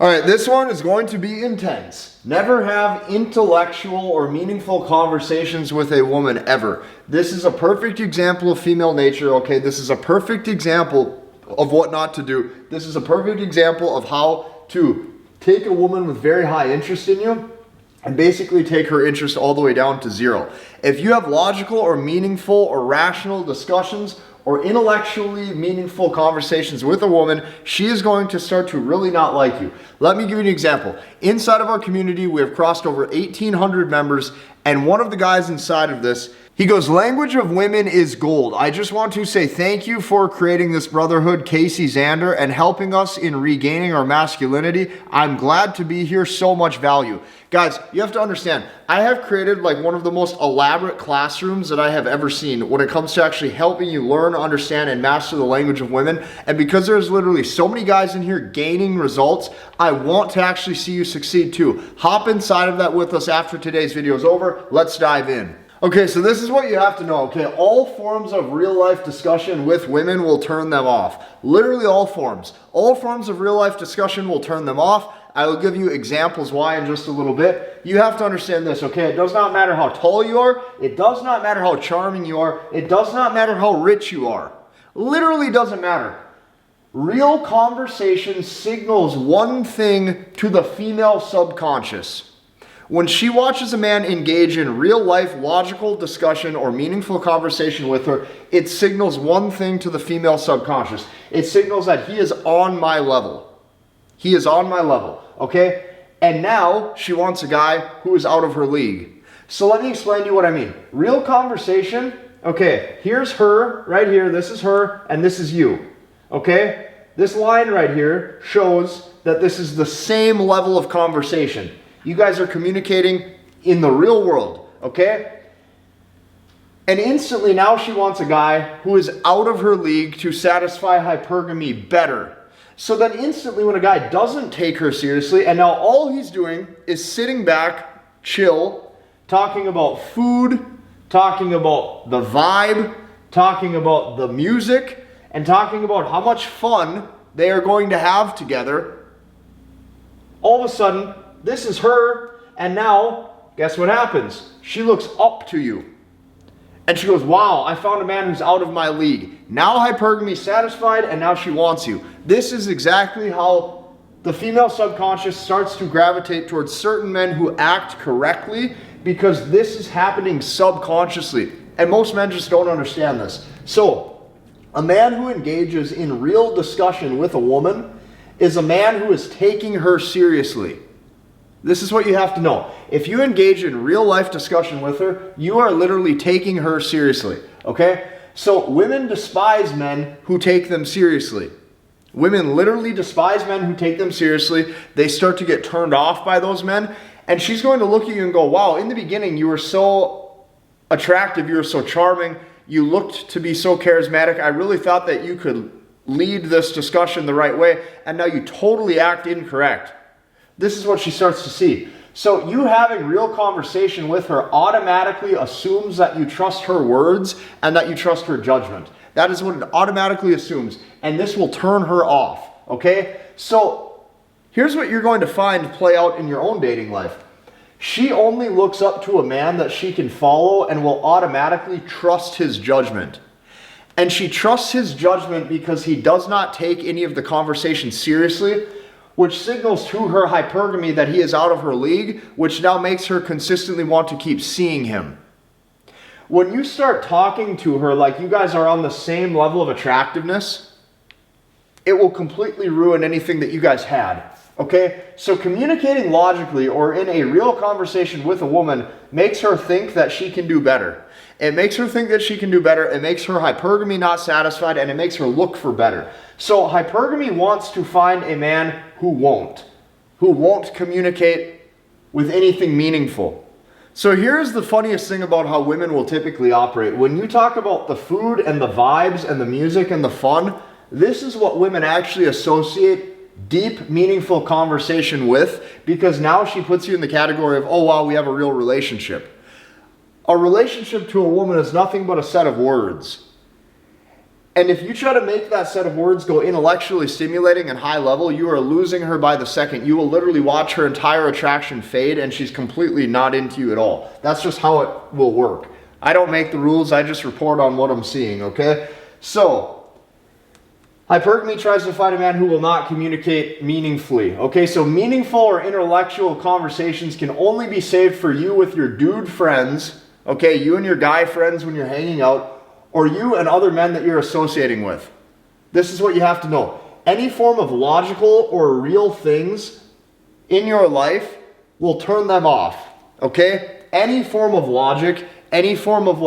All right, this one is going to be intense. Never have intellectual or meaningful conversations with a woman ever. This is a perfect example of female nature, okay? This is a perfect example of what not to do. This is a perfect example of how to take a woman with very high interest in you and basically take her interest all the way down to zero. If you have logical or meaningful or rational discussions or intellectually meaningful conversations with a woman, she is going to start to really not like you. Let me give you an example. Inside of our community, we have crossed over 1,800 members, and one of the guys inside of this, he goes, language of women is gold. I just want to say thank you for creating this brotherhood, Casey Zander, and helping us in regaining our masculinity. I'm glad to be here, so much value. Guys, you have to understand, I have created like one of the most elaborate classrooms that I have ever seen when it comes to actually helping you learn, understand, and master the language of women. And because there's literally so many guys in here gaining results, I want to actually see you succeed too. Hop inside of that with us after today's video is over. Let's dive in. Okay, so this is what you have to know, okay? All forms of real life discussion with women will turn them off. Literally all forms. All forms of real life discussion will turn them off. I will give you examples why in just a little bit. You have to understand this, okay? It does not matter how tall you are. It does not matter how charming you are. It does not matter how rich you are. Literally doesn't matter. Real conversation signals one thing to the female subconscious. When she watches a man engage in real life logical discussion or meaningful conversation with her, it signals one thing to the female subconscious. It signals that he is on my level. He is on my level, okay? And now she wants a guy who is out of her league. So let me explain to you what I mean. Real conversation, okay, here's her right here. This is her and this is you, okay? This line right here shows that this is the same level of conversation. You guys are communicating in the real world, okay? And instantly now she wants a guy who is out of her league to satisfy hypergamy better. So then instantly when a guy doesn't take her seriously, and now all he's doing is sitting back, chill, talking about food, talking about the vibe, talking about the music, and talking about how much fun they are going to have together, all of a sudden, this is her, and now, guess what happens? She looks up to you. And she goes, wow, I found a man who's out of my league. Now hypergamy satisfied, and now she wants you. This is exactly how the female subconscious starts to gravitate towards certain men who act correctly, because this is happening subconsciously. And most men just don't understand this. So, a man who engages in real discussion with a woman is a man who is taking her seriously. This is what you have to know. If you engage in real life discussion with her, you are literally taking her seriously, okay? So women despise men who take them seriously. Women literally despise men who take them seriously. They start to get turned off by those men. And she's going to look at you and go, wow, in the beginning you were so attractive, you were so charming, you looked to be so charismatic. I really thought that you could lead this discussion the right way, and now you totally act incorrect. This is what she starts to see. So you having real conversation with her automatically assumes that you trust her words and that you trust her judgment. That is what it automatically assumes. And this will turn her off, okay? So here's what you're going to find play out in your own dating life. She only looks up to a man that she can follow and will automatically trust his judgment. And she trusts his judgment because he does not take any of the conversation seriously, which signals to her hypergamy that he is out of her league, which now makes her consistently want to keep seeing him. When you start talking to her like you guys are on the same level of attractiveness, it will completely ruin anything that you guys had, okay? So communicating logically or in a real conversation with a woman makes her think that she can do better. It makes her think that she can do better. It makes her hypergamy not satisfied, and it makes her look for better. So hypergamy wants to find a man who won't communicate with anything meaningful. So here's the funniest thing about how women will typically operate. When you talk about the food and the vibes and the music and the fun, this is what women actually associate deep, meaningful conversation with, because now she puts you in the category of, oh wow, we have a real relationship. A relationship to a woman is nothing but a set of words. And if you try to make that set of words go intellectually stimulating and high level, you are losing her by the second. You will literally watch her entire attraction fade and she's completely not into you at all. That's just how it will work. I don't make the rules, I just report on what I'm seeing, okay? So, hypergamy tries to find a man who will not communicate meaningfully. Okay, so meaningful or intellectual conversations can only be saved for you with your dude friends, okay, you and your guy friends when you're hanging out, or you and other men that you're associating with. This is what you have to know. Any form of logical or real things in your life will turn them off, okay? Any form of logic, any form of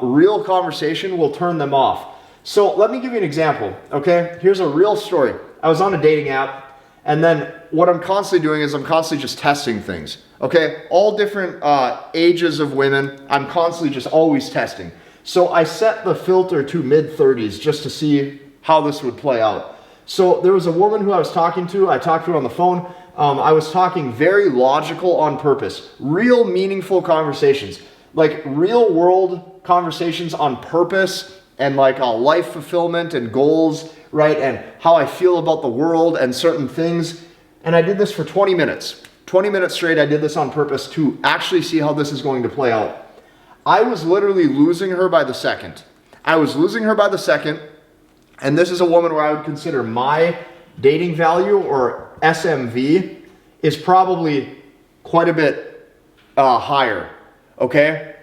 real conversation will turn them off. So let me give you an example, okay? Here's a real story. I was on a dating app, and then what I'm constantly doing is I'm constantly just testing things, okay? All different ages of women, I'm constantly just always testing. So I set the filter to mid-30s just to see how this would play out. So there was a woman who I was talking to. I talked to her on the phone. I was talking very logical on purpose. Real meaningful conversations. Like real world conversations on purpose and life fulfillment and goals, right? And how I feel about the world and certain things. And I did this for 20 minutes. 20 minutes straight, I did this on purpose to actually see how this is going to play out. I was literally losing her by the second. I was losing her by the second, and this is a woman where I would consider my dating value, or SMV, is probably quite a bit higher, okay?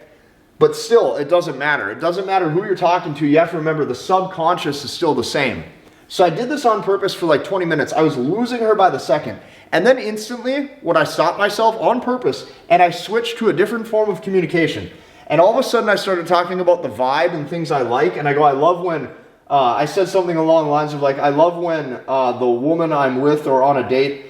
But still, it doesn't matter. It doesn't matter who you're talking to. You have to remember the subconscious is still the same. So I did this on purpose for 20 minutes. I was losing her by the second. And then instantly, when I stopped myself on purpose, and I switched to a different form of communication. And all of a sudden I started talking about the vibe and things I like, and I go, I love when, I said something along the lines of I love when the woman I'm with or on a date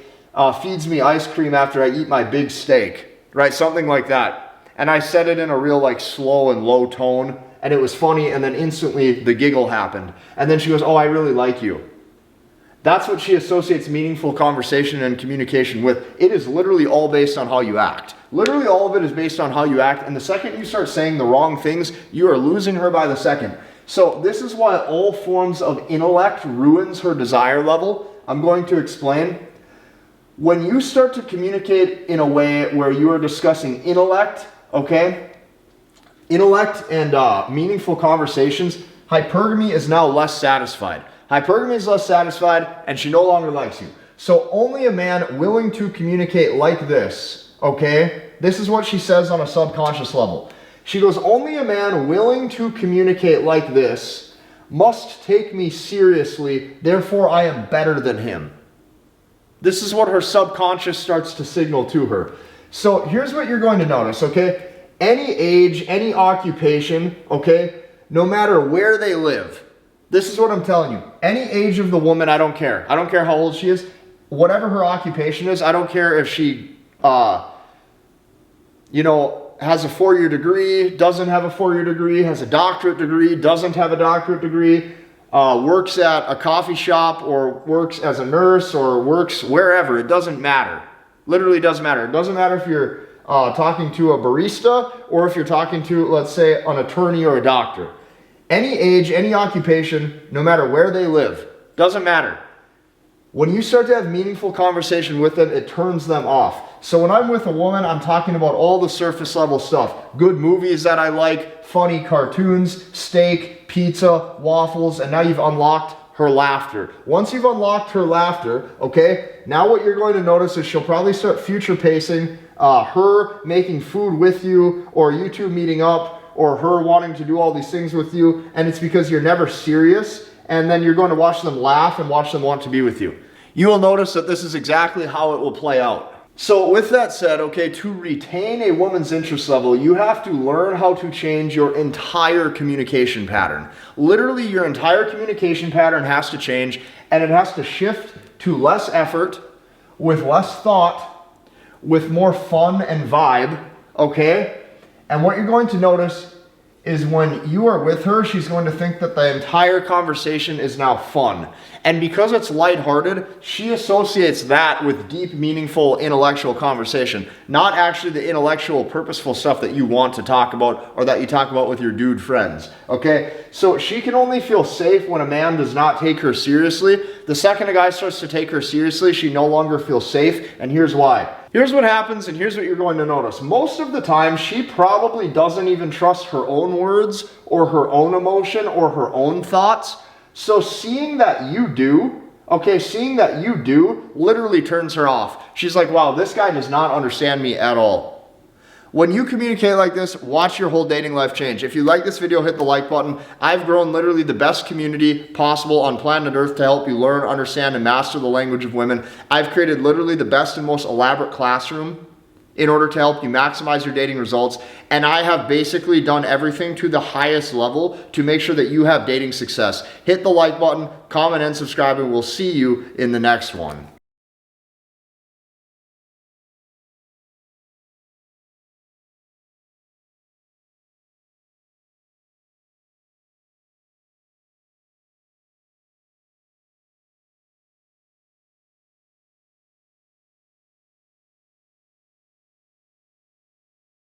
feeds me ice cream after I eat my big steak, right? Something like that. And I said it in a real slow and low tone, and it was funny, and then instantly the giggle happened. And then she goes, oh, I really like you. That's what she associates meaningful conversation and communication with. It is literally all based on how you act. Literally all of it is based on how you act, and the second you start saying the wrong things, you are losing her by the second. So this is why all forms of intellect ruins her desire level. I'm going to explain. When you start to communicate in a way where you are discussing intellect, okay? Intellect and meaningful conversations, hypergamy is now less satisfied. Hypergamy is less satisfied, and she no longer likes you. So only a man willing to communicate like this, okay? This is what she says on a subconscious level. She goes, only a man willing to communicate like this must take me seriously, therefore I am better than him. This is what her subconscious starts to signal to her. So here's what you're going to notice, okay? Any age, any occupation, okay? No matter where they live. This is what I'm telling you. Any age of the woman, I don't care. I don't care how old she is. Whatever her occupation is, I don't care if she, has a 4-year degree, doesn't have a 4-year degree, has a doctorate degree, doesn't have a doctorate degree, works at a coffee shop, or works as a nurse, or works wherever. It doesn't matter. Literally doesn't matter. It doesn't matter if you're talking to a barista, or if you're talking to, let's say, an attorney or a doctor. Any age, any occupation, no matter where they live, doesn't matter. When you start to have meaningful conversation with them, it turns them off. So when I'm with a woman, I'm talking about all the surface level stuff. Good movies that I like, funny cartoons, steak, pizza, waffles, and now you've unlocked her laughter. Once you've unlocked her laughter, okay, now what you're going to notice is she'll probably start future pacing, her making food with you, or you two meeting up, or her wanting to do all these things with you, and it's because you're never serious, and then you're going to watch them laugh and watch them want to be with you. You will notice that this is exactly how it will play out. So with that said, okay, to retain a woman's interest level, you have to learn how to change your entire communication pattern. Literally, your entire communication pattern has to change, and it has to shift to less effort, with less thought, with more fun and vibe, okay? And what you're going to notice is when you are with her, she's going to think that the entire conversation is now fun. And because it's lighthearted, she associates that with deep, meaningful, intellectual conversation, not actually the intellectual, purposeful stuff that you want to talk about or that you talk about with your dude friends, okay? So she can only feel safe when a man does not take her seriously. The second a guy starts to take her seriously, she no longer feels safe, and here's why. Here's what happens, and here's what you're going to notice. Most of the time, she probably doesn't even trust her own words or her own emotion or her own thoughts. So seeing that you do, literally turns her off. She's like, wow, this guy does not understand me at all. When you communicate like this, watch your whole dating life change. If you like this video, hit the like button. I've grown literally the best community possible on planet Earth to help you learn, understand, and master the language of women. I've created literally the best and most elaborate classroom in order to help you maximize your dating results. And I have basically done everything to the highest level to make sure that you have dating success. Hit the like button, comment, and subscribe, and we'll see you in the next one.